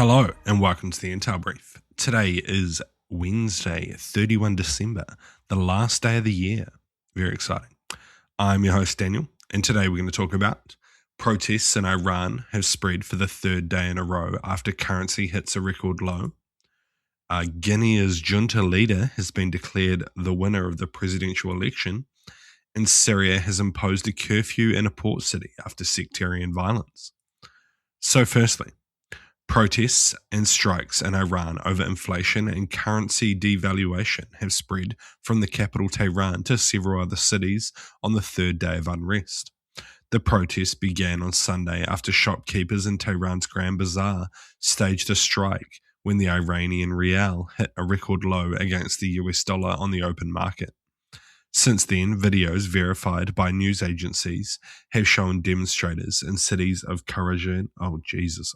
Hello and welcome to the Intel Brief. Today is Wednesday, 31 December, the last day of the year. Very exciting. I'm your host, Daniel, and today we're going to talk about protests in Iran have spread for the third day in a row after currency hits a record low. Guinea's Junta leader has been declared the winner of the presidential election, and Syria has imposed a curfew in a port city after sectarian violence. So firstly, protests and strikes in Iran over inflation and currency devaluation have spread from the capital Tehran to several other cities on the third day of unrest. The protests began on Sunday after shopkeepers in Tehran's Grand Bazaar staged a strike when the Iranian rial hit a record low against the US dollar on the open market. Since then, videos verified by news agencies have shown demonstrators in cities of Karajan. Oh, Jesus,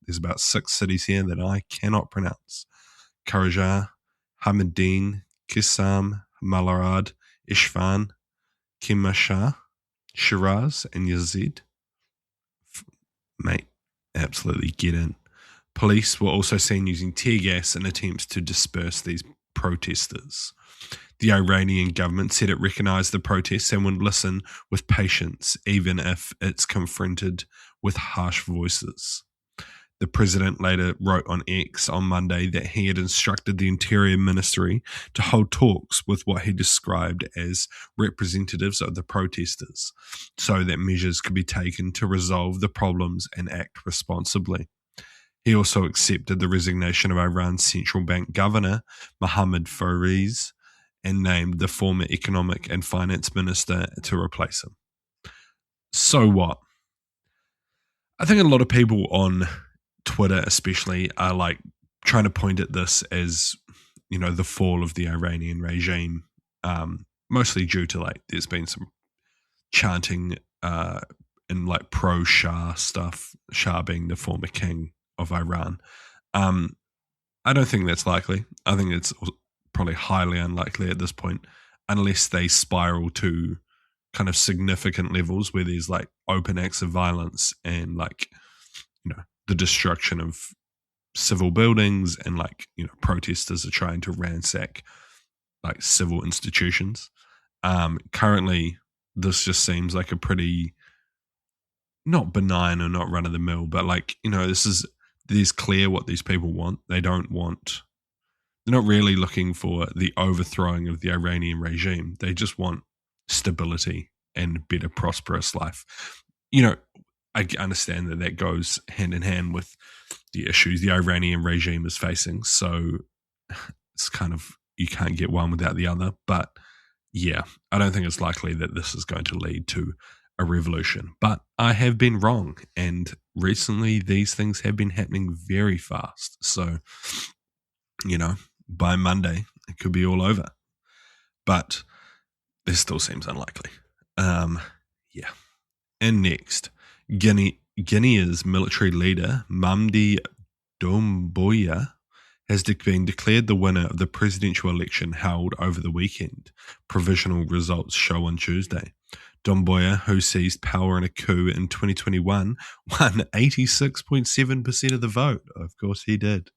there's about 6 cities here that I cannot pronounce. Karajan, Hamidin, Qisam, Malarad, Isfahan, Kermanshah, Shiraz, and Yazid. Mate, absolutely get in. Police were also seen using tear gas in attempts to disperse these protesters. The Iranian government said it recognized the protests and would listen with patience, even if it's confronted with harsh voices. The president later wrote on X on Monday that he had instructed the Interior Ministry to hold talks with what he described as representatives of the protesters, so that measures could be taken to resolve the problems and act responsibly. He also accepted the resignation of Iran's central bank governor, Mohammad Fariz, and named the former economic and finance minister to replace him. So what? I think a lot of people on Twitter especially are like trying to point at this as, you know, the fall of the Iranian regime, mostly due to like there's been some chanting and like pro-Shah stuff, Shah being the former king of Iran. I don't think that's likely. I think it's probably highly unlikely at this point, unless they spiral to kind of significant levels where there's like open acts of violence and like, you know, the destruction of civil buildings and like, you know, protesters are trying to ransack like civil institutions. Currently, this just seems like a pretty not benign or not run of the mill, but like, you know, there's clear what these people want. They're not really looking for the overthrowing of the Iranian regime. They just want stability and better prosperous life. You know, I understand that goes hand in hand with the issues the Iranian regime is facing. So it's kind of, you can't get one without the other. But yeah, I don't think it's likely that this is going to lead to a revolution. But I have been wrong. And recently these things have been happening very fast. So, you know, by Monday, it could be all over. But this still seems unlikely. Yeah. And next, Guinea's military leader, Mamdi Doumbouya, has been declared the winner of the presidential election held over the weekend. Provisional results show on Tuesday. Doumbouya, who seized power in a coup in 2021, won 86.7% of the vote. Of course he did,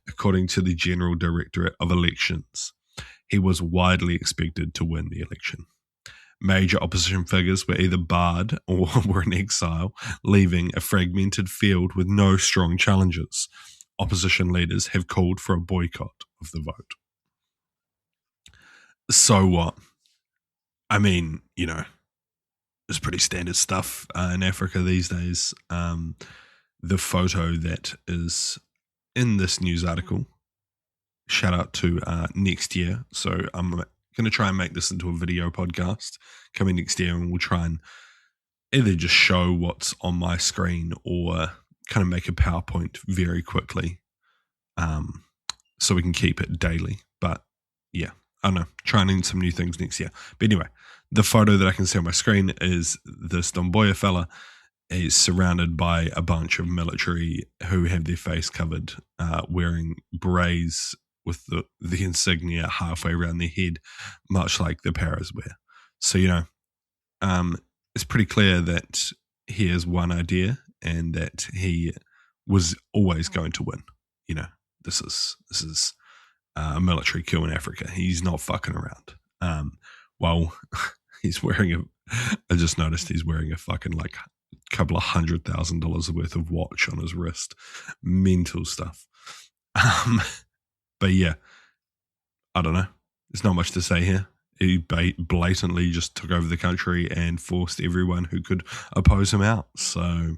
according to the General Directorate of Elections. He was widely expected to win the election. Major opposition figures were either barred or were in exile, leaving a fragmented field with no strong challengers. Opposition leaders have called for a boycott of the vote. So what? I mean, you know, it's pretty standard stuff in Africa these days. The photo that is in this news article, shout out to next year. So I'm going to try and make this into a video podcast coming next year, and we'll try and either just show what's on my screen or kind of make a PowerPoint very quickly so we can keep it daily. But yeah, I don't know, trying some new things next year. But anyway, the photo that I can see on my screen is this Doumbouya fella is surrounded by a bunch of military who have their face covered, wearing berets with the insignia halfway around their head, much like the paras wear. So, you know, it's pretty clear that he has one idea and that he was always going to win. You know, this is a military coup in Africa. He's not fucking around. Well, he's wearing I just noticed he's wearing a fucking like couple of $100,000 worth of watch on his wrist. Mental stuff. But yeah, I don't know. There's not much to say here. He blatantly just took over the country and forced everyone who could oppose him out. So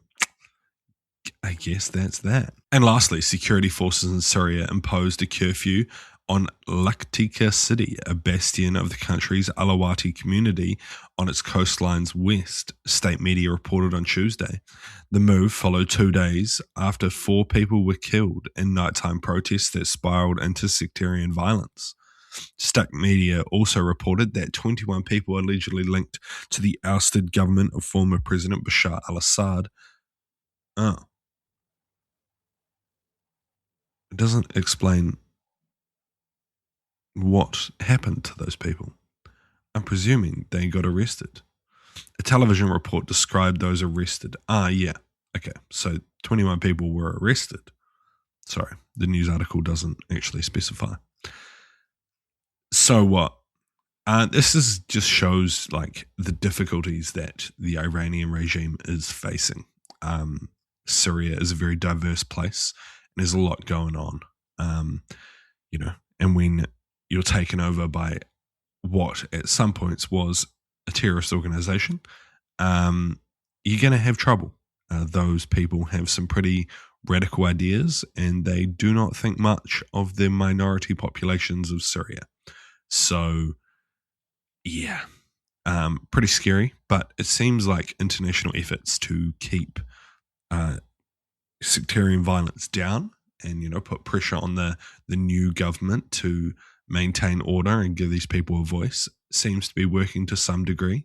I guess that's that. And lastly, security forces in Syria imposed a curfew on Latakia City, a bastion of the country's Alawati community on its coastlines west, state media reported on Tuesday. The move followed 2 days after 4 people were killed in nighttime protests that spiraled into sectarian violence. State media also reported that 21 people allegedly linked to the ousted government of former President Bashar al-Assad. Oh. It doesn't explain what happened to those people. I'm presuming they got arrested. A television report described those arrested. Yeah. Okay. So 21 people were arrested. Sorry, the news article doesn't actually specify. So what? This just shows like the difficulties that the Iranian regime is facing. Syria is a very diverse place. And there's a lot going on. And when you're taken over by what at some points was a terrorist organization, you're going to have trouble. Those people have some pretty radical ideas, and they do not think much of the minority populations of Syria. So, yeah, pretty scary, but it seems like international efforts to keep sectarian violence down and, put pressure on the new government to maintain order and give these people a voice seems to be working to some degree.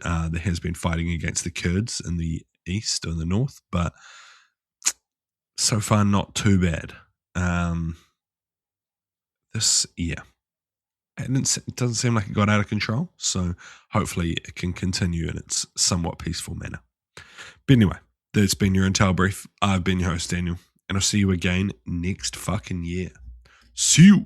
There has been fighting against the Kurds in the east or the north, but so far not too bad. It doesn't seem like it got out of control, so hopefully it can continue in its somewhat peaceful manner. But anyway, that's been your Intel Brief. I've been your host, Daniel, and I'll see you again next fucking year. See you!